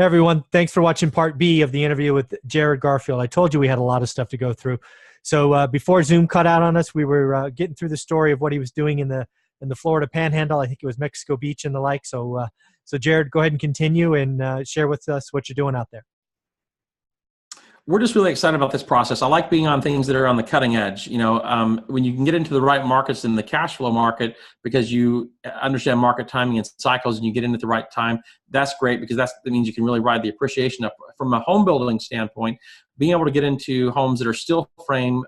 Hey everyone, thanks for watching part B of the interview with Jared Garfield. I told you we had a lot of stuff to go through. So before Zoom cut out on us, we were getting through the story of what he was doing in the Florida Panhandle. I think it was Mexico Beach and the like. So Jared, go ahead and continue and share with us what you're doing out there. We're just really excited about this process. I like being on things that are on the cutting edge. When you can get into the right markets in the cash flow market because you understand market timing and cycles and you get in at the right time, that's great because that means you can really ride the appreciation up. From a home building standpoint, being able to get into homes that are steel frame,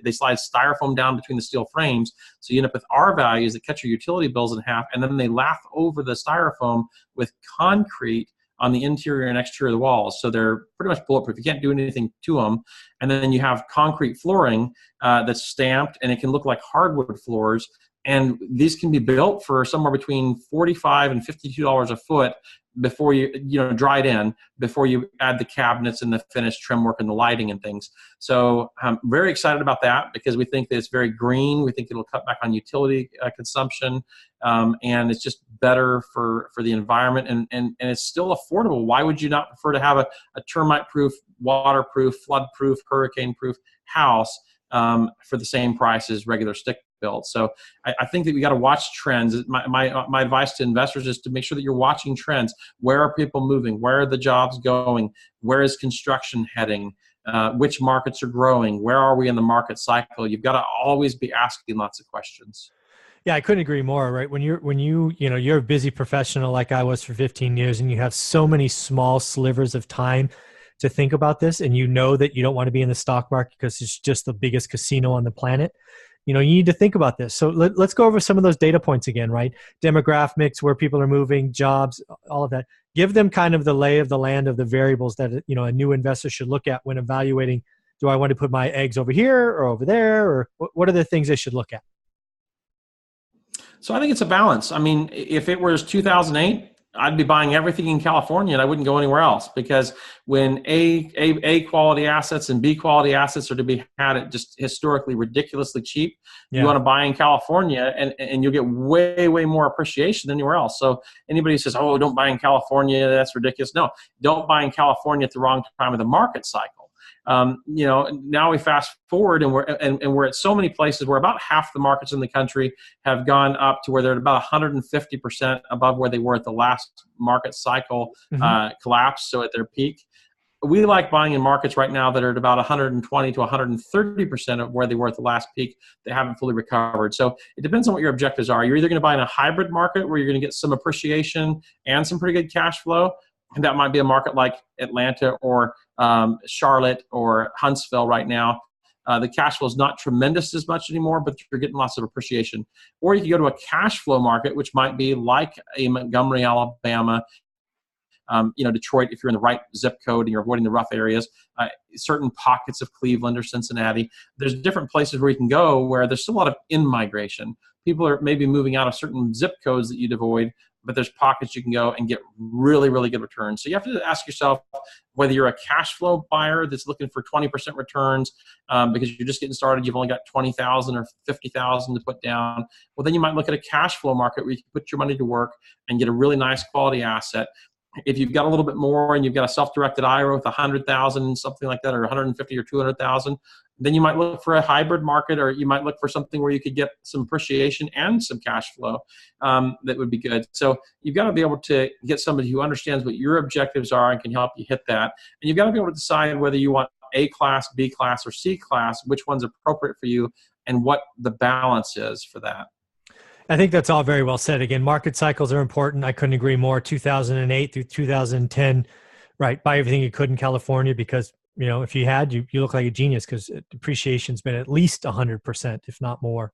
they slide styrofoam down between the steel frames, so you end up with R values that cut your utility bills in half, and then they laugh over the styrofoam with concrete on the interior and exterior of the walls. So they're pretty much bulletproof. You can't do anything to them. And then you have concrete flooring that's stamped, and it can look like hardwood floors. And these can be built for somewhere between $45 and $52 a foot before you dried in, before you add the cabinets and the finished trim work and the lighting and things. So I'm very excited about that because we think that it's very green. We think it'll cut back on utility consumption, and it's just better for the environment, and it's still affordable. Why would you not prefer to have a termite-proof, waterproof, flood-proof, hurricane-proof house for the same price as regular stick built? So I think that we got to watch trends. My advice to investors is to make sure that you're watching trends. Where are people moving? Where are the jobs going? Where is construction heading? Which markets are growing? Where are we in the market cycle? You've got to always be asking lots of questions. Yeah, I couldn't agree more, right? You're a busy professional like I was for 15 years, and you have so many small slivers of time to think about this, and you know that you don't want to be in the stock market because it's just the biggest casino on the planet. You need to think about this. So let's go over some of those data points again, right? Demographics, where people are moving, jobs, all of that. Give them kind of the lay of the land of the variables that a new investor should look at when evaluating, do I want to put my eggs over here or over there, or what are the things they should look at? So I think it's a balance. I mean, if it was 2008, I'd be buying everything in California and I wouldn't go anywhere else, because when A quality assets and B quality assets are to be had at just historically ridiculously cheap, you want to buy in California and you'll get way more appreciation than anywhere else. So anybody who says, oh, don't buy in California, that's ridiculous. No, don't buy in California at the wrong time of the market cycle. Now we fast forward and we're at so many places where about half the markets in the country have gone up to where they're at about 150% above where they were at the last market cycle collapse, so at their peak. We like buying in markets right now that are at about 120 to 130% of where they were at the last peak. They haven't fully recovered. So it depends on what your objectives are. You're either going to buy in a hybrid market where you're going to get some appreciation and some pretty good cash flow, and that might be a market like Atlanta or Charlotte or Huntsville right now. The cash flow is not tremendous as much anymore, but you're getting lots of appreciation. Or you can go to a cash flow market, which might be like a Montgomery, Alabama, Detroit, if you're in the right zip code and you're avoiding the rough areas, certain pockets of Cleveland or Cincinnati. There's different places where you can go where there's still a lot of in-migration. People are maybe moving out of certain zip codes that you'd avoid, but there's pockets you can go and get really good returns. So you have to ask yourself whether you're a cash flow buyer that's looking for 20% returns because you're just getting started, you've only got 20,000 or 50,000 to put down. Well, then you might look at a cash flow market where you can put your money to work and get a really nice quality asset. If you've got a little bit more and you've got a self-directed IRA with 100,000, something like that, or 150 or 200,000, then you might look for a hybrid market, or you might look for something where you could get some appreciation and some cash flow that would be good. So you've got to be able to get somebody who understands what your objectives are and can help you hit that. And you've got to be able to decide whether you want A class, B class, or C class, which one's appropriate for you, and what the balance is for that. I think that's all very well said. Again, market cycles are important. I couldn't agree more. 2008 through 2010, right? Buy everything you could in California because, if you had, you look like a genius because depreciation's been at least 100%, if not more.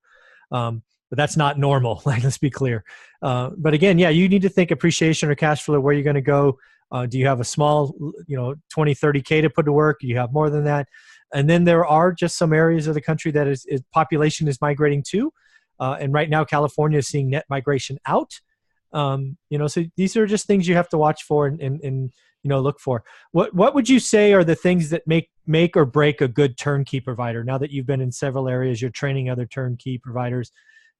But that's not normal. Let's be clear. But again, you need to think appreciation or cash flow, where you're going to go. Do you have a small, 20, 30K to put to work? Do you have more than that? And then there are just some areas of the country that is population is migrating to. And right now, California is seeing net migration out. So these are just things you have to watch for and look for. What would you say are the things that make or break a good turnkey provider? Now that you've been in several areas, you're training other turnkey providers.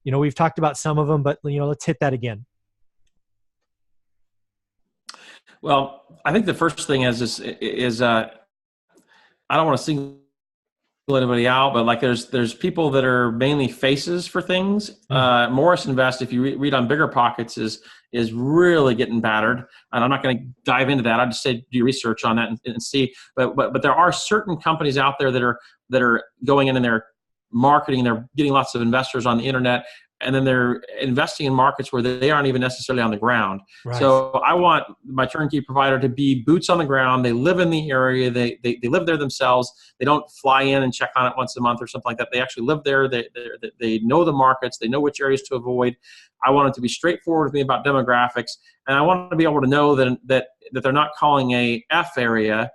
We've talked about some of them, but let's hit that again. Well, I think the first thing is I don't want to single anybody out, but like there's people that are mainly faces for things. Mm. Morris Invest, if you read on Bigger Pockets, is really getting battered. And I'm not going to dive into that. I just say do research on that and see. But there are certain companies out there that are going in and they're marketing. They're getting lots of investors on the internet, and then they're investing in markets where they aren't even necessarily on the ground. Right. So I want my turnkey provider to be boots on the ground. They live in the area. They live there themselves. They don't fly in and check on it once a month or something like that. They actually live there. They know the markets. They know which areas to avoid. I want it to be straightforward with me about demographics, and I want to be able to know that they're not calling a F area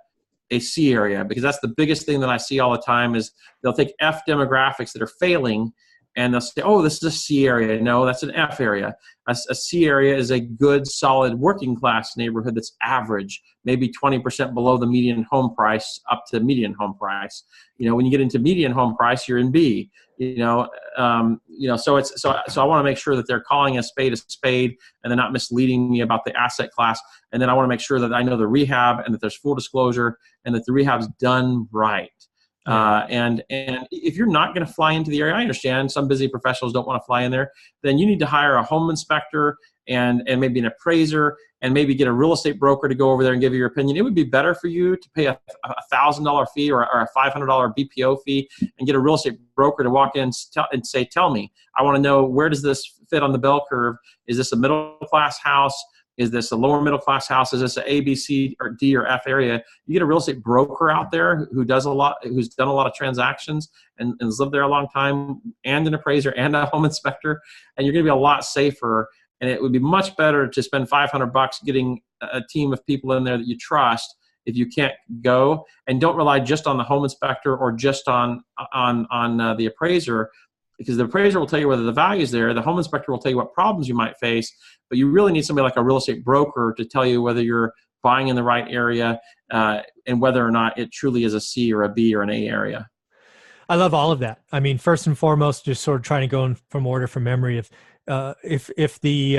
a C area, because that's the biggest thing that I see all the time is they'll take F demographics that are failing and they'll say, oh, this is a C area. No, that's an F area. A C area is a good, solid working class neighborhood that's average, maybe 20% below the median home price up to median home price. When you get into median home price, you're in B. So I want to make sure that they're calling a spade, and they're not misleading me about the asset class. And then I want to make sure that I know the rehab and that there's full disclosure and that the rehab's done right. And if you're not going to fly into the area, I understand some busy professionals don't want to fly in there. Then you need to hire a home inspector and maybe an appraiser, and maybe get a real estate broker to go over there and give you your opinion. It would be better for you to pay a $1,000 fee or a $500 BPO fee and get a real estate broker to walk in and say, tell me, I want to know, where does this fit on the bell curve? Is this a middle class house? Is this a lower middle class house? Is this an A, B, C, or D, or F area? You get a real estate broker out there who's done a lot of transactions and has lived there a long time, and an appraiser and a home inspector, and you're going to be a lot safer. And it would be much better to spend $500 getting a team of people in there that you trust if you can't go, and don't rely just on the home inspector or just on the appraiser, because the appraiser will tell you whether the value is there. The home inspector will tell you what problems you might face, but you really need somebody like a real estate broker to tell you whether you're buying in the right area and whether or not it truly is a C or a B or an A area. I love all of that. I mean, first and foremost, just sort of trying to go in from order from memory. If the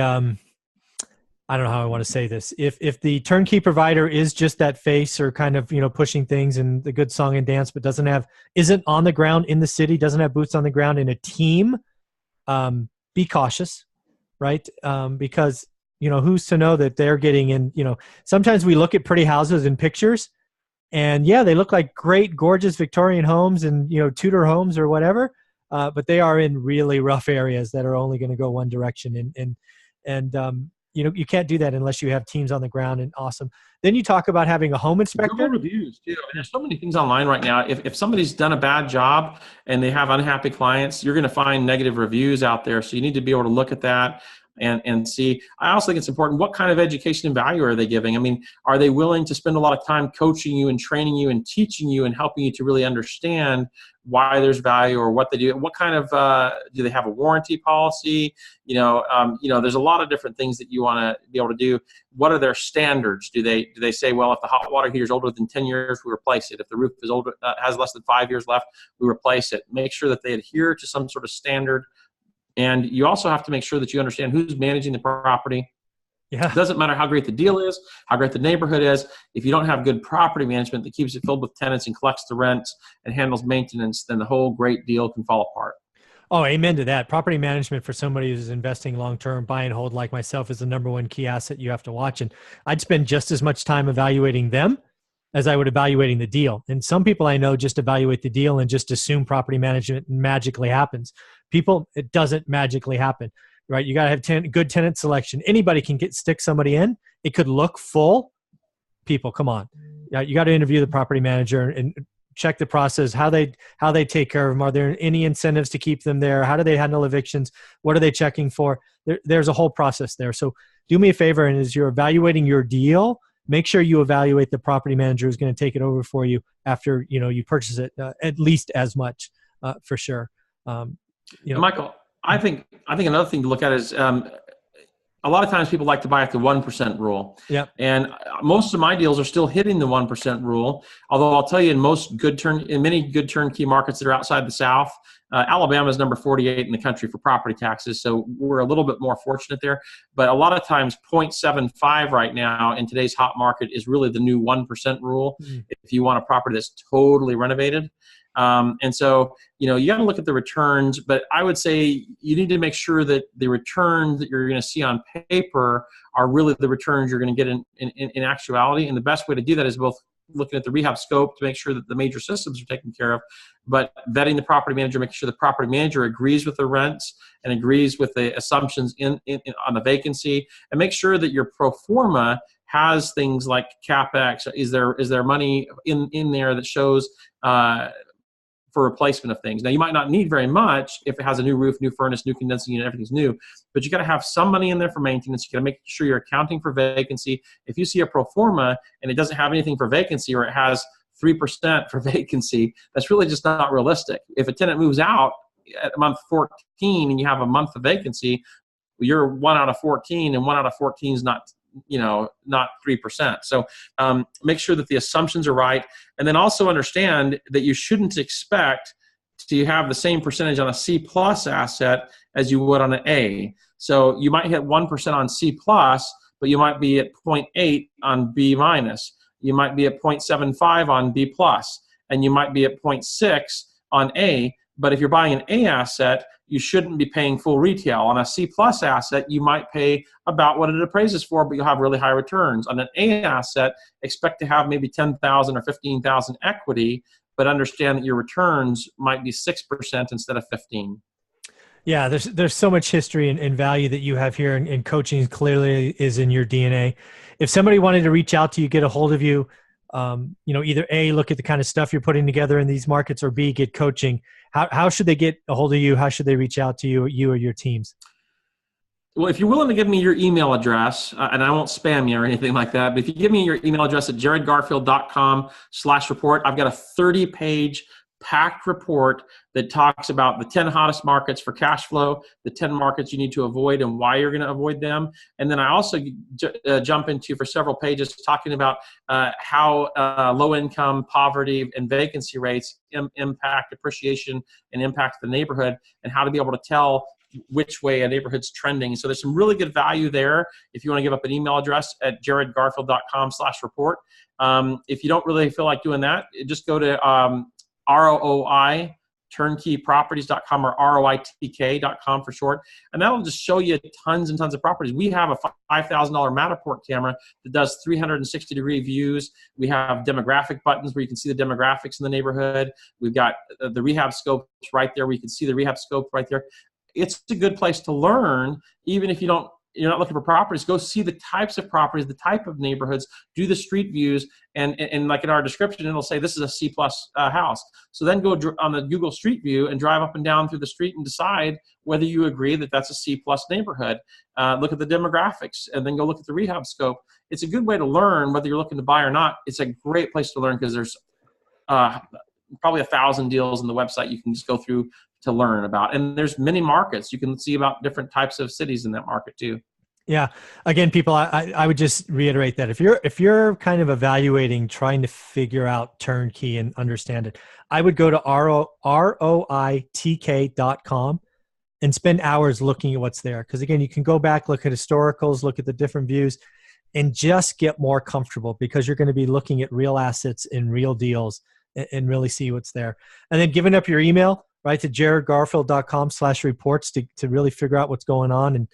I don't know how I want to say this. If the turnkey provider is just that face, or kind of pushing things and the good song and dance, but isn't on the ground in the city, doesn't have boots on the ground in a team, be cautious, right? Because who's to know that they're getting in. Sometimes we look at pretty houses in pictures, and yeah, they look like great, gorgeous Victorian homes and Tudor homes or whatever, but they are in really rough areas that are only going to go one direction, and you can't do that unless you have teams on the ground. And awesome. Then you talk about having a home inspector. Google reviews too. I mean, there's so many things online right now. If somebody's done a bad job and they have unhappy clients, you're going to find negative reviews out there. So you need to be able to look at that and see. I also think it's important, what kind of education and value are they giving? I mean, are they willing to spend a lot of time coaching you and training you and teaching you and helping you to really understand why there's value or what they do? What kind of do they have a warranty policy? There's a lot of different things that you want to be able to do. What are their standards? Do they say, well, if the hot water heater is older than 10 years, we replace it. If the roof is older, has less than 5 years left, we replace it. Make sure that they adhere to some sort of standard. And you also have to make sure that you understand who's managing the property. Yeah. It doesn't matter how great the deal is, how great the neighborhood is. If you don't have good property management that keeps it filled with tenants and collects the rent and handles maintenance, then the whole great deal can fall apart. Oh, amen to that. Property management for somebody who's investing long-term, buy and hold like myself, is the number one key asset you have to watch. And I'd spend just as much time evaluating them as I would evaluating the deal. And some people I know just evaluate the deal and just assume property management magically happens. People, it doesn't magically happen, right? You got to have good tenant selection. Anybody can stick somebody in. It could look full. People, come on. You got to interview the property manager and check the process, how they take care of them. Are there any incentives to keep them there? How do they handle evictions? What are they checking for? There's a whole process there. So do me a favor, and as you're evaluating your deal, make sure you evaluate the property manager who's going to take it over for you after you purchase it, at least as much, for sure. Michael, I think another thing to look at is a lot of times people like to buy at the 1% rule. Yeah. And most of my deals are still hitting the 1% rule. Although I'll tell you, in many good turnkey markets that are outside the South, Alabama is number 48 in the country for property taxes. So we're a little bit more fortunate there. But a lot of times 0.75 right now in today's hot market is really the new 1% rule. If you want a property that's totally renovated. And so, you got to look at the returns, but I would say you need to make sure that the returns that you're going to see on paper are really the returns you're going to get in actuality. And the best way to do that is both looking at the rehab scope to make sure that the major systems are taken care of, but vetting the property manager, making sure the property manager agrees with the rents and agrees with the assumptions on the vacancy, and make sure that your pro forma has things like CapEx. Is there money in there that shows for replacement of things? Now, you might not need very much if it has a new roof, new furnace, new condensing unit, everything's new, but you got to have some money in there for maintenance. You got to make sure you're accounting for vacancy. If you see a pro forma and it doesn't have anything for vacancy, or it has 3% for vacancy, that's really just not realistic. If a tenant moves out at month 14 and you have a month of vacancy, you're 1 out of 14, and 1 out of 14 is not 3%. So make sure that the assumptions are right. And then also understand that you shouldn't expect to have the same percentage on a C plus asset as you would on an A. So you might hit 1% on C plus, but you might be at 0.8 on B minus. You might be at 0.75 on B plus, and you might be at 0.6 on A. But if you're buying an A asset, you shouldn't be paying full retail. On a C plus asset, you might pay about what it appraises for, but you'll have really high returns. On an A asset, expect to have maybe 10,000 or 15,000 equity, but understand that your returns might be 6% instead of 15. Yeah, there's so much history and value that you have here, and coaching clearly is in your DNA. If somebody wanted to reach out to you, get a hold of you, either A, look at the kind of stuff you're putting together in these markets, or B, get coaching. How should they get a hold of you? How should they reach out to you or your teams? Well, if you're willing to give me your email address, and I won't spam you or anything like that, but if you give me your email address at jaredgarfield.com/report, I've got a 30-page packed report that talks about the 10 hottest markets for cash flow, the 10 markets you need to avoid and why you're going to avoid them. And then I also jump into, for several pages, talking about how low income, poverty, and vacancy rates impact appreciation and impact the neighborhood, and how to be able to tell which way a neighborhood's trending. So there's some really good value there if you want to give up an email address at jaredgarfield.com/report. If you don't really feel like doing that, just go to ROI turnkeyproperties.com, or ROITK.com for short, and that'll just show you tons and tons of properties. We have a $5,000 Matterport camera that does 360-degree views. We have demographic buttons where you can see the demographics in the neighborhood. We've got the rehab scopes right there where you can see the rehab scope right there. It's a good place to learn, even if you're not looking for properties. Go see the types of properties, the type of neighborhoods, do the street views, and like in our description, it'll say this is a C plus house. So then go on the Google Street View and drive up and down through the street and decide whether you agree that that's a C plus neighborhood. Look at the demographics, and then go look at the rehab scope. It's a good way to learn whether you're looking to buy or not. It's a great place to learn because there's probably 1,000 deals on the website you can just go through to learn about. And there's many markets. You can see about different types of cities in that market too. Yeah. Again, people, I would just reiterate that if you're kind of evaluating, trying to figure out turnkey and understand it, I would go to ROITK.com and spend hours looking at what's there. Because again, you can go back, look at historicals, look at the different views, and just get more comfortable, because you're going to be looking at real assets in real deals and really see what's there. And then giving up your email, right, to jaredgarfield.com/reports to really figure out what's going on, and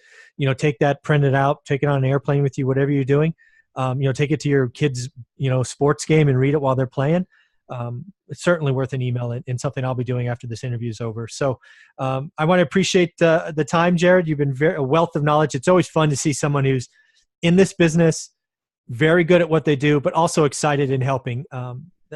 take that, print it out, take it on an airplane with you, whatever you're doing. Take it to your kids' sports game and read it while they're playing. It's certainly worth an email, and something I'll be doing after this interview is over. So I want to appreciate the time, Jared. You've been a wealth of knowledge. It's always fun to see someone who's in this business, very good at what they do, but also excited in helping.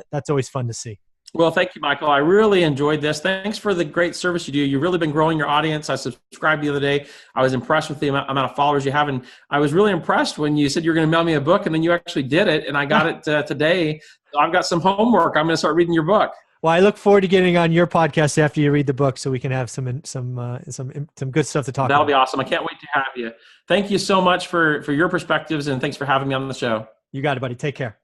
That's always fun to see. Well, thank you, Michael. I really enjoyed this. Thanks for the great service you do. You've really been growing your audience. I subscribed the other day. I was impressed with the amount of followers you have. And I was really impressed when you said you were going to mail me a book, and then you actually did it. And I got it today. So I've got some homework. I'm going to start reading your book. Well, I look forward to getting on your podcast after you read the book, so we can have some good stuff to talk That'll about. be awesome. I can't wait to have you. Thank you so much for your perspectives, and thanks for having me on the show. You got it, buddy. Take care.